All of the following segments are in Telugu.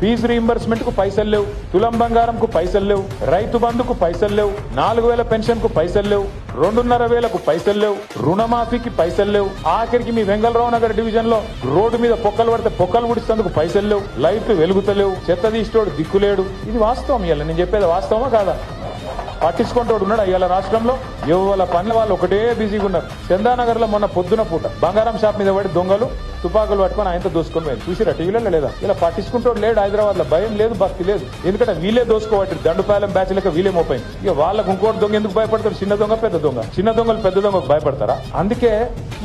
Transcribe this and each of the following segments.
ఫీజు రీయింబర్స్మెంట్ కు పైసలు లేవు, తులం బంగారం కు పైసలు లేవు, రైతు బంధుకు పైసలు లేవు, 4000 పెన్షన్ కు పైసలు లేవు, 2,500 పైసలు లేవు, రుణమాఫీకి పైసలు లేవు, ఆఖరికి మీ వెంగళరావు నగర్ డివిజన్ లో రోడ్డు మీద పొక్కలు పడితే పొక్కలు గుడిస్తేందుకు పైసలు లేవు, లైట్లు వెలుగుతలేవు, చెత్త తీసేటోడు దిక్కులేడు. ఇది వాస్తవం. ఇవాళ నేను చెప్పేది వాస్తవమా కాదా? పట్టించుకుంటోడు ఉన్నాడు ఇవాళ రాష్ట్రంలో. ఎవరి పనుల వాళ్ళు ఒకటే బిజీగా ఉన్నారు. చందానగర్ లో మొన్న పొద్దున పూట బంగారం షాప్ మీద పడి దొంగలు తుపాకులు పట్టుకొని ఆయనతో దోసుకొని పోయింది. చూసిరా టీవీలో లేదా? ఇలా పట్టించుకుంటోడు లేడు హైదరాబాద్ లో. భయం లేదు, భక్తి లేదు. ఎందుకంటే వీళ్ళే దోసుకోబట్టి దండుపాలెం బ్యాచ్ లెక్క వీళ్ళే మోపోయింది. ఇక వాళ్ళకు ఇంకోటి దొంగ ఎందుకు భయపడతారు? చిన్న దొంగ పెద్ద దొంగ. చిన్న దొంగలు పెద్ద దొంగకు భయపడతారా? అందుకే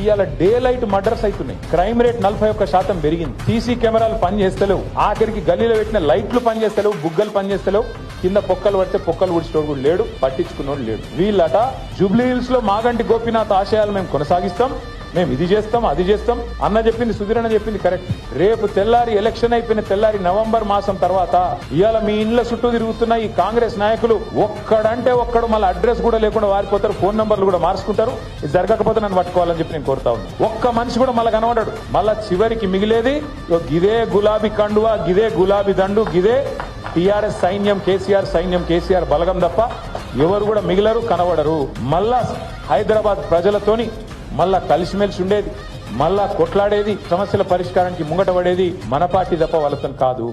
ఇవాళ డే లైట్ మర్డర్స్ అవుతున్నాయి. క్రైమ్ రేట్ 41% పెరిగింది. సీసీ కెమెరాలు పనిచేస్తలేవు. ఆఖరికి గల్లీలో పెట్టిన లైట్లు పనిచేస్తలేవు, బుగ్గలు పనిచేస్తలేవు. కింద పొక్కలు పడితే పొక్కలు ఉడిచేటోడు కూడా లేడు, పట్టించుకున్నోడు లేడు. వీళ్ళట జూబ్లీ హిల్స్ లో మాగంటి గోపీనాథ్ ఆశయాలు మేము కొనసాగిస్తాం, మేము ఇది చేస్తాం అది చేస్తాం అన్న చెప్పింది, సుధీర్ అన్న చెప్పింది కరెక్ట్. రేపు తెల్లారి ఎలక్షన్ అయిపోయిన తెల్లారి నవంబర్ మాసం తర్వాత ఇవాళ మీ ఇండ్ల చుట్టూ తిరుగుతున్న ఈ కాంగ్రెస్ నాయకులు ఒక్కడంటే ఒక్కడు మళ్ళీ అడ్రస్ కూడా లేకుండా వారిపోతారు, ఫోన్ నంబర్లు కూడా మార్చుకుంటారు. ఇది జరగకపోతే నన్ను పట్టుకోవాలని చెప్పి నేను కోరుతా ఉన్నాను. ఒక్క మనిషి కూడా మళ్ళీ కనబడాడు. మళ్ళా చివరికి మిగిలేది గిదే గులాబీ కండువా, గిదే గులాబీ దండు, గిదే టీఆర్ఎస్ సైన్యం, కేసీఆర్ సైన్యం, కేసీఆర్ బలగం తప్ప ఎవరు కూడా మిగిలరు, కనబడరు. మళ్ళా హైదరాబాద్ ప్రజలతోని మళ్ళా కలిసిమెలిసి ఉండేది, మళ్ళా కొట్లాడేది, సమస్యల పరిష్కారానికి ముంగట పడేది మన పార్టీ తప్ప వాళ్ళతో కాదు.